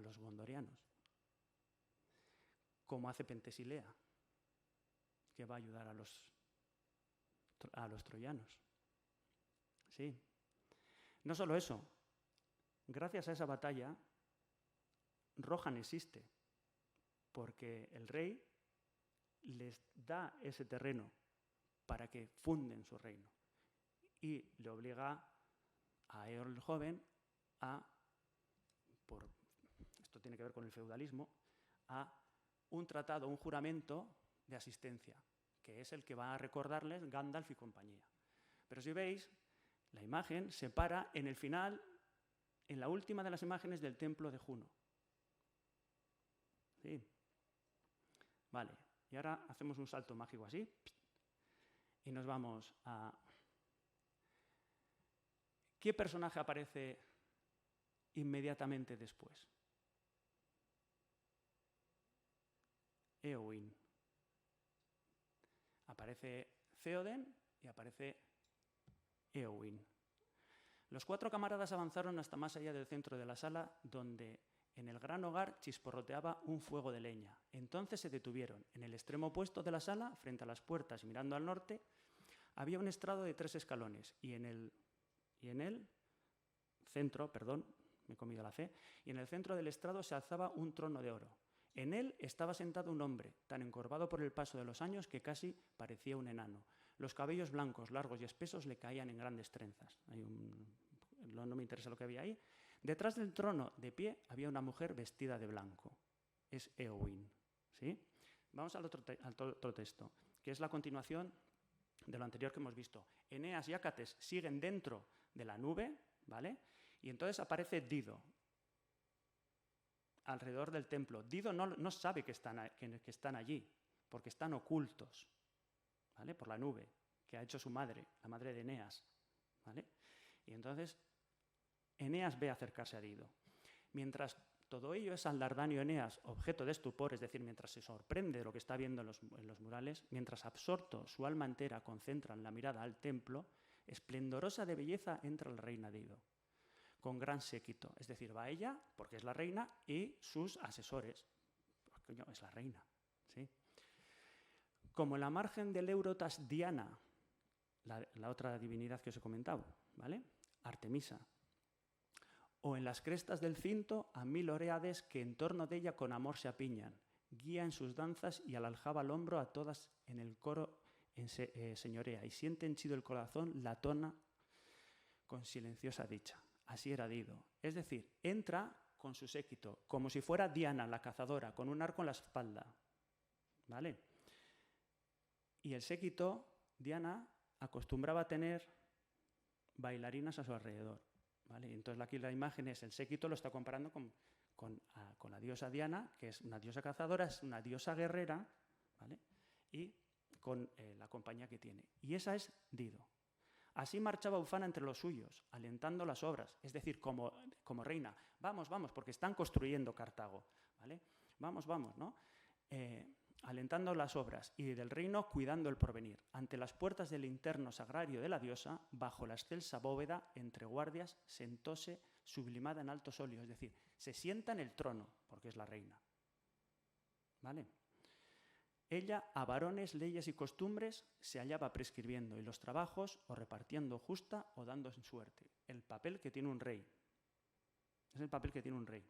los gondorianos. como hace Pentesilea, que va a ayudar a los troyanos. Sí. No solo eso, gracias a esa batalla, Rohan existe, porque el rey les da ese terreno para que funden su reino y le obliga a Eor el joven esto tiene que ver con el feudalismo, a un tratado, un juramento de asistencia, que es el que va a recordarles Gandalf y compañía. Pero si veis, la imagen se para en el final, en la última de las imágenes del templo de Juno. ¿Sí? Vale, y ahora hacemos un salto mágico así, y nos vamos a... ¿Qué personaje aparece inmediatamente después? Éowyn. Aparece Theoden y aparece Éowyn. Los 4 camaradas avanzaron hasta más allá del centro de la sala, donde en el gran hogar chisporroteaba un fuego de leña. Entonces se detuvieron. En el extremo opuesto de la sala, frente a las puertas, mirando al norte, había un estrado de 3 escalones y en el centro, perdón, me he comido la C, y en el centro del estrado se alzaba un trono de oro. En él estaba sentado un hombre, tan encorvado por el paso de los años que casi parecía un enano. Los cabellos blancos, largos y espesos le caían en grandes trenzas. No me interesa lo que había ahí. Detrás del trono, de pie, había una mujer vestida de blanco. Es Éowyn. ¿Sí? Vamos al otro texto, que es la continuación de lo anterior que hemos visto. Eneas y Ácates siguen dentro de la nube, ¿vale? Y entonces aparece Dido alrededor del templo. Dido no sabe que están allí, porque están ocultos, ¿vale? Por la nube que ha hecho su madre, la madre de Eneas, ¿vale? Y entonces Eneas ve acercarse a Dido. Mientras todo ello es al Dardanio Eneas objeto de estupor, es decir, mientras se sorprende de lo que está viendo en los murales, mientras absorto su alma entera concentran la mirada al templo, esplendorosa de belleza entra la reina Dido, con gran séquito. Es decir, va ella, porque es la reina, y sus asesores. Pues, coño, es la reina, ¿sí? Como en la margen del Eurotas Diana, la otra divinidad que os he comentado, ¿vale? Artemisa. O en las crestas del Cinto a 1000 oreades que en torno de ella con amor se apiñan, guía en sus danzas y al aljaba al hombro a todas en el coro señorea, y siente henchido el corazón la tona con silenciosa dicha. Así era Dido. Es decir, entra con su séquito, como si fuera Diana, la cazadora, con un arco en la espalda, ¿vale? Y el séquito, Diana, acostumbraba a tener bailarinas a su alrededor, ¿vale? Entonces aquí la imagen es, el séquito lo está comparando con la diosa Diana, que es una diosa cazadora, es una diosa guerrera, ¿vale? Y con la compañía que tiene. Y esa es Dido. Así marchaba Ufana entre los suyos, alentando las obras, es decir, como reina. Vamos, vamos, porque están construyendo Cartago, ¿vale? Vamos, vamos, ¿no? Alentando las obras y del reino cuidando el porvenir. Ante las puertas del interno sagrario de la diosa, bajo la excelsa bóveda, entre guardias, sentóse sublimada en alto solio, es decir, se sienta en el trono, porque es la reina, ¿vale? Ella a varones, leyes y costumbres se hallaba prescribiendo y los trabajos o repartiendo justa o dando en suerte. El papel que tiene un rey. Es el papel que tiene un rey,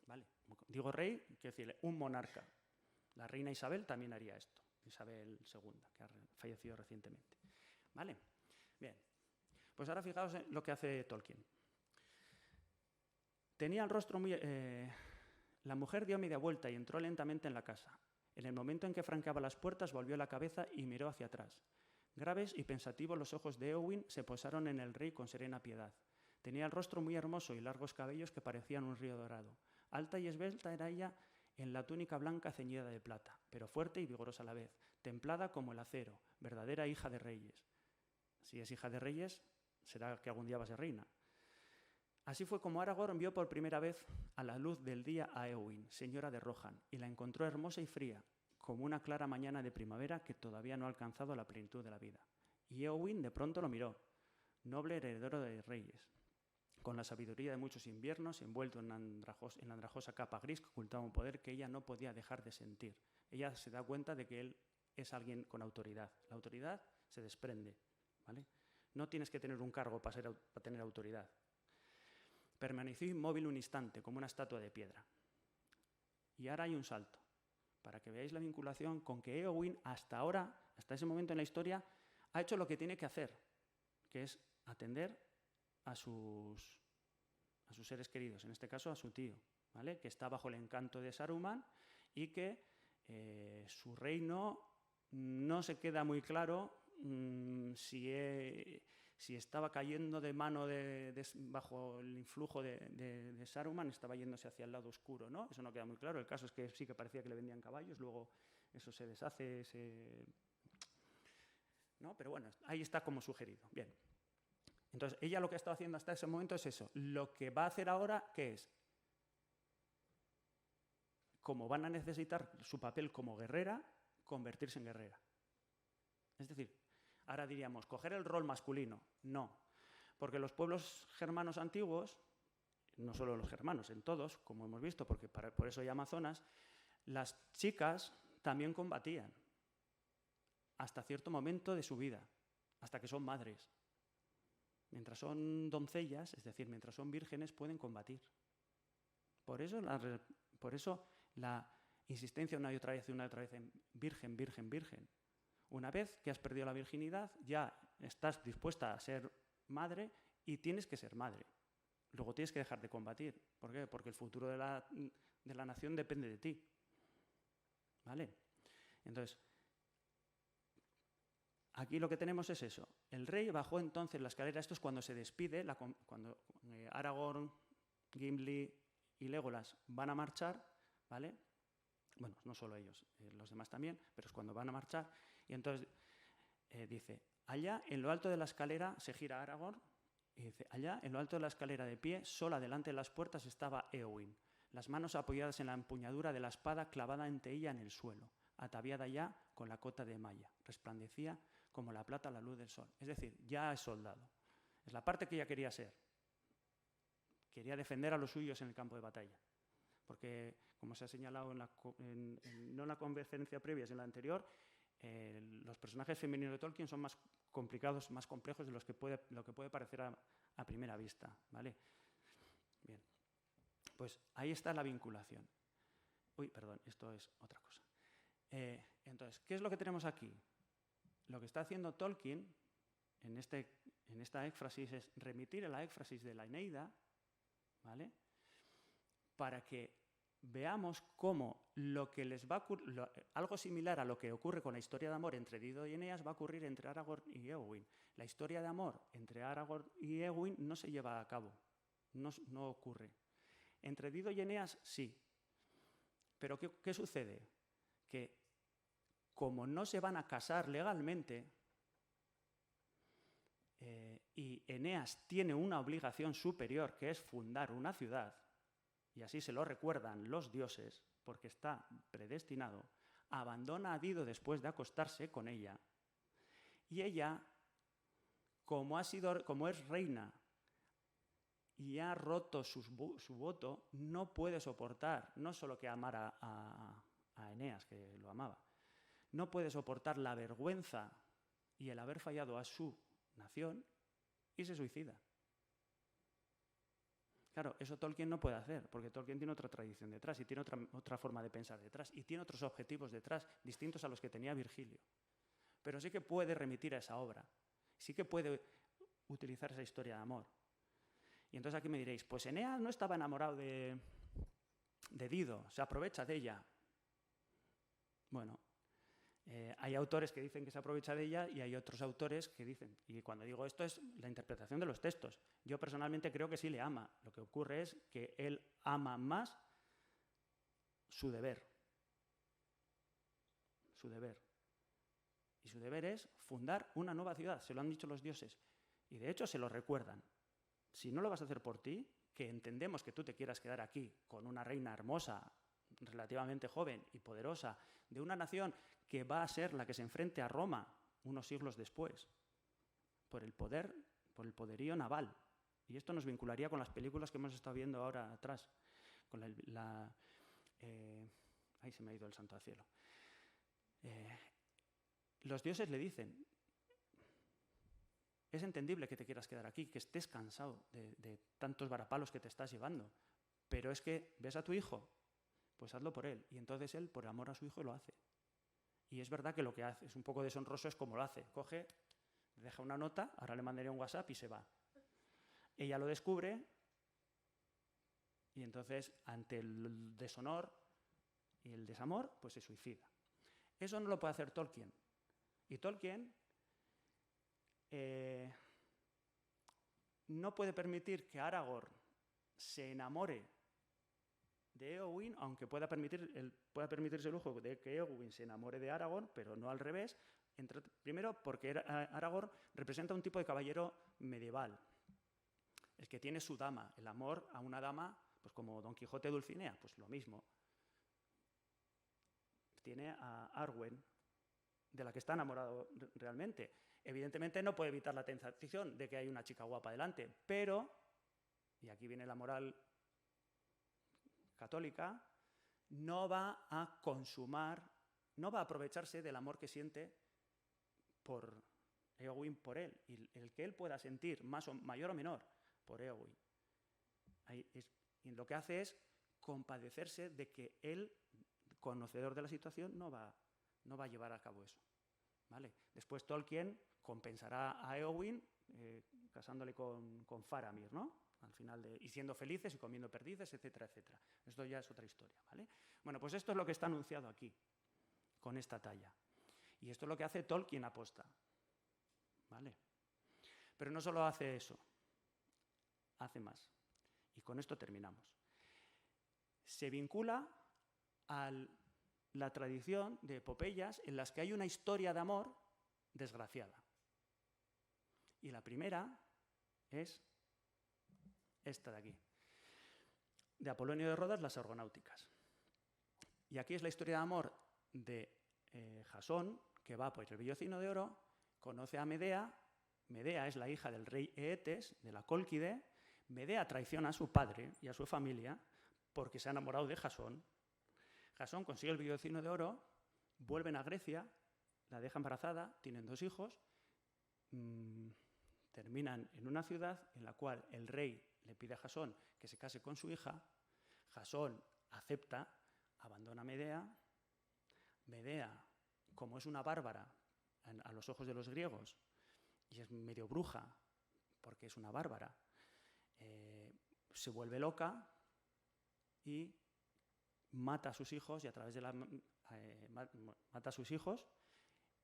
¿vale? Digo rey, quiero decir, un monarca. La reina Isabel también haría esto, Isabel II, que ha fallecido recientemente. ¿Vale? Bien. Pues ahora fijaos en lo que hace Tolkien. Tenía el rostro muy... La mujer dio media vuelta y entró lentamente en la casa. En el momento en que franqueaba las puertas, volvió la cabeza y miró hacia atrás. Graves y pensativos los ojos de Éowyn se posaron en el rey con serena piedad. Tenía el rostro muy hermoso y largos cabellos que parecían un río dorado. Alta y esbelta era ella en la túnica blanca ceñida de plata, pero fuerte y vigorosa a la vez, templada como el acero, verdadera hija de reyes. Si es hija de reyes, será que algún día va a ser reina. Así fue como Aragorn vio por primera vez a la luz del día a Éowyn, señora de Rohan, y la encontró hermosa y fría, como una clara mañana de primavera que todavía no ha alcanzado la plenitud de la vida. Y Éowyn de pronto lo miró, noble heredero de reyes. con la sabiduría de muchos inviernos, envuelto en la andrajosa capa gris que ocultaba un poder que ella no podía dejar de sentir. Ella se da cuenta de que él es alguien con autoridad. La autoridad se desprende, ¿vale? No tienes que tener un cargo para tener autoridad. Permaneció inmóvil un instante, como una estatua de piedra. Y ahora hay un salto, para que veáis la vinculación con que Éowyn hasta ahora, hasta ese momento en la historia, ha hecho lo que tiene que hacer, que es atender a sus seres queridos, en este caso a su tío, ¿vale? Que está bajo el encanto de Saruman y que su reino no se queda muy claro si estaba cayendo de mano bajo el influjo de Saruman, estaba yéndose hacia el lado oscuro, ¿no? Eso no queda muy claro. El caso es que sí que parecía que le vendían caballos, luego eso se deshace, ¿no? Pero bueno, ahí está como sugerido. Bien. Entonces, ella lo que ha estado haciendo hasta ese momento es eso. Lo que va a hacer ahora, ¿qué es? Como van a necesitar su papel como guerrera, convertirse en guerrera. Es decir, ahora diríamos, coger el rol masculino. No, porque los pueblos germanos antiguos, no solo los germanos, en todos, como hemos visto, porque por eso hay Amazonas, las chicas también combatían hasta cierto momento de su vida, hasta que son madres. Mientras son doncellas, es decir, mientras son vírgenes, pueden combatir. Por eso la insistencia una y otra vez en virgen, virgen, virgen. Una vez que has perdido la virginidad, ya estás dispuesta a ser madre y tienes que ser madre. Luego tienes que dejar de combatir. ¿Por qué? Porque el futuro de la nación depende de ti. ¿Vale? Entonces, aquí lo que tenemos es eso. El rey bajó entonces la escalera. Esto es cuando se despide, cuando Aragorn, Gimli y Legolas van a marchar, ¿vale? Bueno, no solo ellos, los demás también, pero es cuando van a marchar. Y entonces dice, allá en lo alto de la escalera, se gira Aragorn, y dice, allá en lo alto de la escalera de pie, sola delante de las puertas estaba Éowyn, las manos apoyadas en la empuñadura de la espada clavada ante ella en el suelo, ataviada ya con la cota de malla, resplandecía como la plata a la luz del sol. Es decir, ya es soldado. Es la parte que ella quería ser. Quería defender a los suyos en el campo de batalla. Porque, como se ha señalado no en la conferencia previa, sino en la anterior, los personajes femeninos de Tolkien son más complicados, más complejos de lo que puede parecer a primera vista, ¿vale? Bien. Pues ahí está la vinculación. Uy, perdón, esto es otra cosa. Entonces, ¿qué es lo que tenemos aquí? Lo que está haciendo Tolkien en esta éfrasis es remitir a la éfrasis de la Eneida, ¿vale? Para que veamos cómo algo similar a lo que ocurre con la historia de amor entre Dido y Eneas va a ocurrir entre Aragorn y Éowyn. La historia de amor entre Aragorn y Éowyn no se lleva a cabo, no ocurre. Entre Dido y Eneas sí. Pero ¿qué sucede? Que como no se van a casar legalmente y Eneas tiene una obligación superior que es fundar una ciudad, y así se lo recuerdan los dioses, porque está predestinado, abandona a Dido después de acostarse con ella. Y ella, como es reina y ha roto su voto, no puede soportar, no solo que amara a Eneas, que lo amaba, no puede soportar la vergüenza y el haber fallado a su nación y se suicida. Claro, eso Tolkien no puede hacer, porque Tolkien tiene otra tradición detrás y tiene otra forma de pensar detrás y tiene otros objetivos detrás, distintos a los que tenía Virgilio. Pero sí que puede remitir a esa obra, sí que puede utilizar esa historia de amor. Y entonces aquí me diréis, pues Eneas no estaba enamorado de Dido, se aprovecha de ella. Bueno, hay autores que dicen que se aprovecha de ella y hay otros autores que dicen, y cuando digo esto es la interpretación de los textos. Yo personalmente creo que sí le ama. Lo que ocurre es que él ama más su deber. Su deber. Y su deber es fundar una nueva ciudad, se lo han dicho los dioses. Y de hecho se lo recuerdan. Si no lo vas a hacer por ti, que entendemos que tú te quieras quedar aquí con una reina hermosa, relativamente joven y poderosa, de una nación que va a ser la que se enfrente a Roma unos siglos después, por el poderío naval. Y esto nos vincularía con las películas que hemos estado viendo ahora atrás, con ahí se me ha ido el santo al cielo. Los dioses le dicen, es entendible que te quieras quedar aquí, que estés cansado de tantos varapalos que te estás llevando, pero es que ves a tu hijo, pues hazlo por él. Y entonces él, por amor a su hijo, lo hace. Y es verdad que lo que hace es un poco deshonroso, es como lo hace. Coge, deja una nota, ahora le mandaría un WhatsApp y se va. Ella lo descubre y entonces, ante el deshonor y el desamor, pues se suicida. Eso no lo puede hacer Tolkien. Y Tolkien no puede permitir que Aragorn se enamore de Éowyn, aunque pueda permitirse el lujo de que Éowyn se enamore de Aragorn, pero no al revés. Primero, porque Aragorn representa un tipo de caballero medieval, el que tiene su dama, el amor a una dama, pues como Don Quijote Dulcinea, pues lo mismo. Tiene a Arwen, de la que está enamorado realmente. Evidentemente no puede evitar la tentación de que hay una chica guapa delante, pero, y aquí viene la moral católica, no va a consumar, no va a aprovecharse del amor que siente por Éowyn por él, y el que él pueda sentir mayor o menor por Éowyn. Y lo que hace es compadecerse de que él, conocedor de la situación, no va a llevar a cabo eso. ¿Vale? Después Tolkien compensará a Éowyn casándole con Faramir, ¿no? Al final y siendo felices y comiendo perdices, etcétera, etcétera. Esto ya es otra historia, ¿vale? Bueno, pues esto es lo que está anunciado aquí, con esta talla. Y esto es lo que hace Tolkien aposta, ¿vale? Pero no solo hace eso, hace más. Y con esto terminamos. Se vincula a la tradición de epopeyas en las que hay una historia de amor desgraciada. Y la primera es esta de aquí, de Apolonio de Rodas, las Argonáuticas. Y aquí es la historia de amor de Jasón, que va por el Vellocino de Oro, conoce a Medea. Medea es la hija del rey Eetes, de la Cólquide. Medea traiciona a su padre y a su familia porque se ha enamorado de Jasón. Jasón consigue el Vellocino de Oro, vuelven a Grecia, la deja embarazada, tienen 2 hijos, terminan en una ciudad en la cual el rey le pide a Jasón que se case con su hija. Jasón acepta, abandona a Medea. Medea, como es una bárbara a los ojos de los griegos, y es medio bruja, porque es una bárbara, se vuelve loca y mata a sus hijos, y a través de mata a sus hijos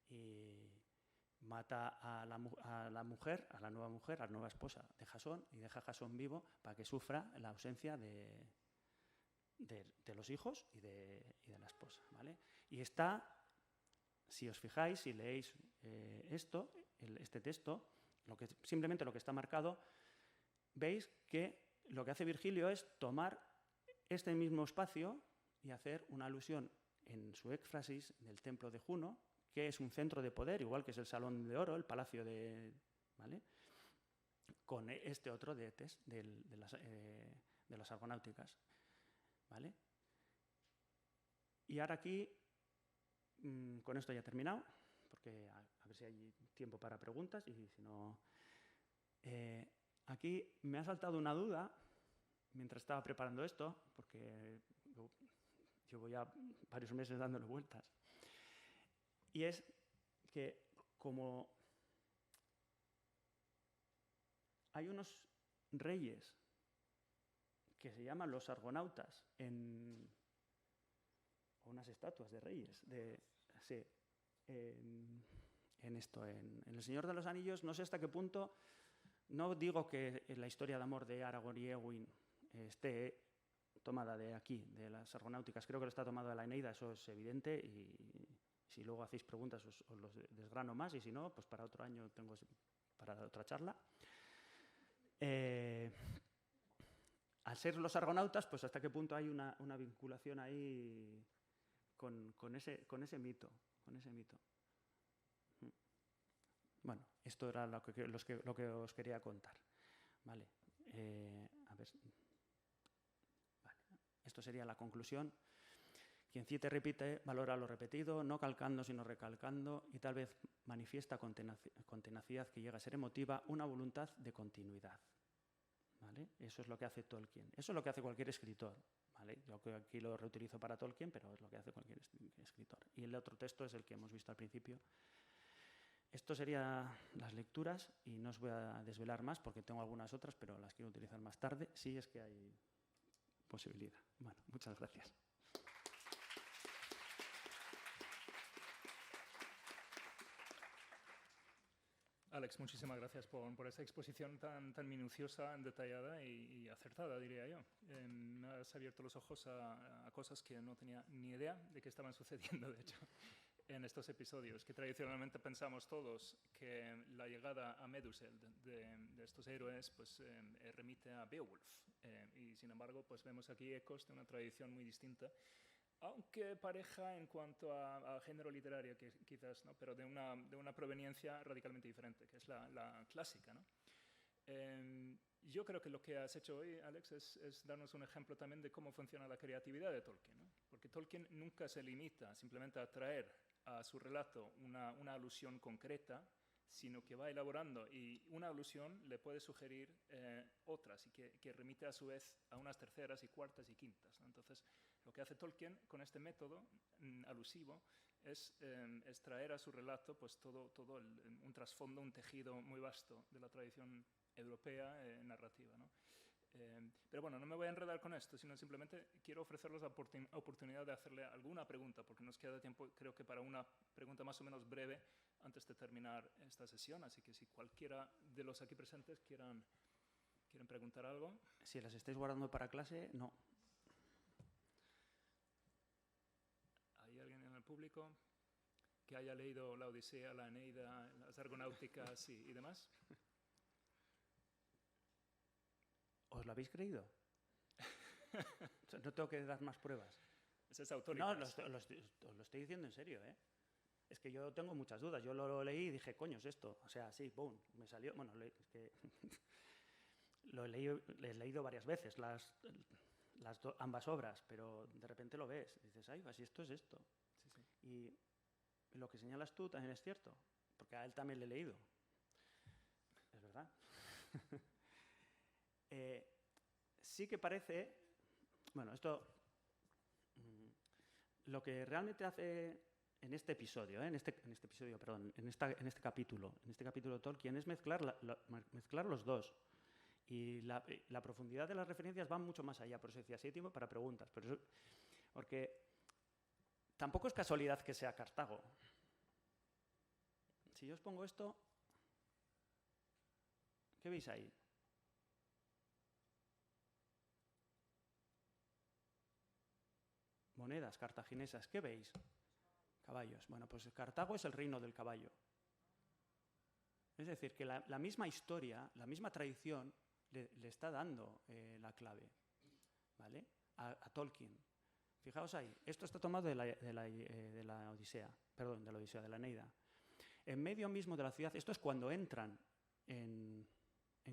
y mata a la mujer, a la nueva esposa de Jasón, y deja a Jasón vivo para que sufra la ausencia de los hijos y de la esposa, ¿vale? Y está, si os fijáis, si leéis este texto, simplemente lo que está marcado, veis que lo que hace Virgilio es tomar este mismo espacio y hacer una alusión en su éfrasis del templo de Juno, que es un centro de poder, igual que es el Salón de Oro, el palacio ¿vale? Con este otro de Eetes, de las Argonáuticas, ¿vale? Y ahora aquí, con esto ya he terminado, porque a ver si hay tiempo para preguntas, y si no... aquí me ha saltado una duda mientras estaba preparando esto, porque llevo ya varios meses dándole vueltas. Y es que como hay unos reyes que se llaman los argonautas, o unas estatuas de reyes, en El Señor de los Anillos, no sé hasta qué punto, no digo que la historia de amor de Aragorn y Éowyn esté tomada de aquí, de las Argonáuticas, creo que lo está tomado de la Eneida, eso es evidente, y si luego hacéis preguntas os los desgrano más, y si no, pues para otro año tengo para otra charla. Al ser los argonautas, pues hasta qué punto hay una vinculación ahí con ese mito. Bueno, esto era lo que os quería contar. Vale. a ver, vale. Esto sería la conclusión. Quien cita y repite valora lo repetido, no calcando sino recalcando, y tal vez manifiesta con tenacidad que llega a ser emotiva una voluntad de continuidad. ¿Vale? Eso es lo que hace Tolkien. Eso es lo que hace cualquier escritor. ¿Vale? Yo aquí lo reutilizo para Tolkien, pero es lo que hace cualquier escritor. Y el otro texto es el que hemos visto al principio. Esto serían las lecturas y no os voy a desvelar más porque tengo algunas otras, pero las quiero utilizar más tarde, si es que hay posibilidad. Bueno, muchas gracias. Alex, muchísimas gracias por esa exposición tan minuciosa, detallada y acertada, diría yo. Me has abierto los ojos a cosas que no tenía ni idea de que estaban sucediendo, de hecho, en estos episodios, que tradicionalmente pensamos todos que la llegada a Medusel de estos héroes pues, remite a Beowulf. Y sin embargo, pues vemos aquí ecos de una tradición muy distinta, aunque pareja en cuanto a género literario, que quizás, ¿no? Pero de una proveniencia radicalmente diferente, que es la clásica, ¿no? Yo creo que lo que has hecho hoy, Alex, es darnos un ejemplo también de cómo funciona la creatividad de Tolkien, ¿no? Porque Tolkien nunca se limita simplemente a traer a su relato una alusión concreta, sino que va elaborando, y una alusión le puede sugerir otras, y que remite a su vez a unas terceras y cuartas y quintas, ¿no? Entonces, lo que hace Tolkien con este método alusivo es traer a su relato pues, todo un trasfondo, un tejido muy vasto de la tradición europea narrativa, ¿no? Pero bueno, no me voy a enredar con esto, sino simplemente quiero ofrecerles la oportunidad de hacerle alguna pregunta, porque nos queda tiempo, creo que para una pregunta más o menos breve antes de terminar esta sesión, así que si cualquiera de los aquí presentes quieren preguntar algo. Si las estáis guardando para clase, no. ¿Hay alguien en el público que haya leído la Odisea, la Eneida, las Argonáuticas y demás? ¿Os lo habéis creído? O sea, no tengo que dar más pruebas. Esa es autórica. No, os lo estoy diciendo en serio, ¿eh? Es que yo tengo muchas dudas. Yo lo leí y dije, coño, es esto. O sea, sí, boom, me salió. Bueno, es que lo he leído varias veces, ambas obras, pero de repente lo ves y dices, ay, si esto es esto. Sí, sí. Y lo que señalas tú también es cierto, porque a él también le he leído. Es verdad. Sí que parece, bueno, esto, lo que realmente hace en este episodio, en este capítulo de Tolkien es mezclar los dos. Y la profundidad de las referencias va mucho más allá, por eso decía, sí hay tiempo para preguntas, porque tampoco es casualidad que sea Cartago. Si yo os pongo esto, ¿qué veis ahí? Monedas cartaginesas, ¿qué veis? Caballos. Bueno, pues Cartago es el reino del caballo. Es decir, que la misma historia, la misma tradición le está dando la clave, ¿vale? A Tolkien. Fijaos ahí, esto está tomado de la Odisea, perdón, de la Odisea, de la Eneida. En medio mismo de la ciudad, esto es cuando entran en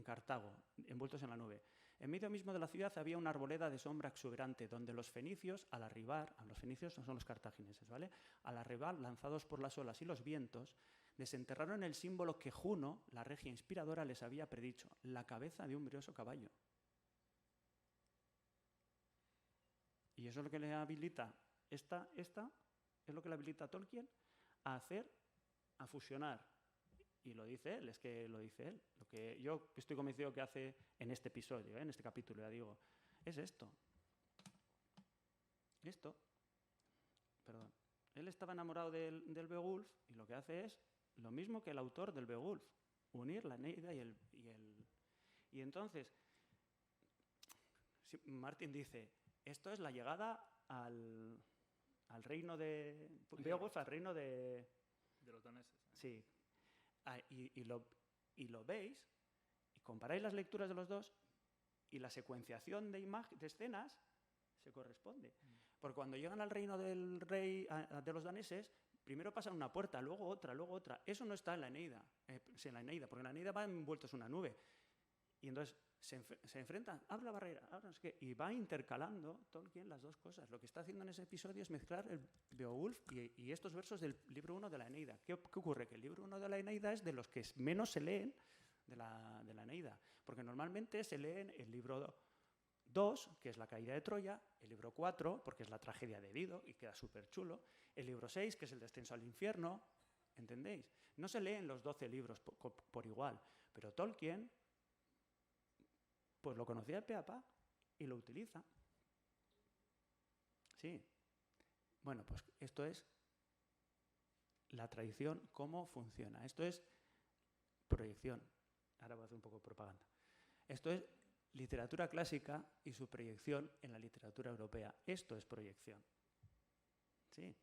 Cartago, envueltos en la nube. En medio mismo de la ciudad había una arboleda de sombra exuberante, donde los fenicios, al arribar, los fenicios no son los cartagineses, ¿vale? Al arribar, lanzados por las olas y los vientos, desenterraron el símbolo que Juno, la regia inspiradora, les había predicho, la cabeza de un brioso caballo. Y eso es lo que le habilita, esta es lo que le habilita a Tolkien a fusionar. Y lo dice él, es que lo dice él. Lo que yo estoy convencido que hace en este episodio, en este capítulo, ya digo, es esto. Perdón. Él estaba enamorado del Beowulf y lo que hace es lo mismo que el autor del Beowulf, unir la Eneida y entonces Martin dice, esto es la llegada al reino de Beowulf, al reino de los daneses. Sí. Y lo veis, y comparáis las lecturas de los dos, y la secuenciación de escenas se corresponde. Porque cuando llegan al reino del rey de los daneses, primero pasan una puerta, luego otra. Eso no está en la Eneida, porque en la Eneida va envueltos en una nube. Y entonces se enfrentan, abre la barrera, abre no sé qué, y va intercalando Tolkien las dos cosas. Lo que está haciendo en ese episodio es mezclar el Beowulf y estos versos del libro 1 de la Eneida. ¿Qué ocurre? Que el libro 1 de la Eneida es de los que menos se leen de la Eneida, porque normalmente se leen el libro 2, que es la caída de Troya, el libro 4, porque es la tragedia de Dido y queda súper chulo, el libro 6, que es el descenso al infierno, ¿entendéis? No se leen los 12 libros por igual, pero Tolkien pues lo conocía de pe a pa y lo utiliza. Sí. Bueno, pues esto es la tradición, cómo funciona. Esto es proyección. Ahora voy a hacer un poco de propaganda. Esto es literatura clásica y su proyección en la literatura europea. Esto es proyección. Sí.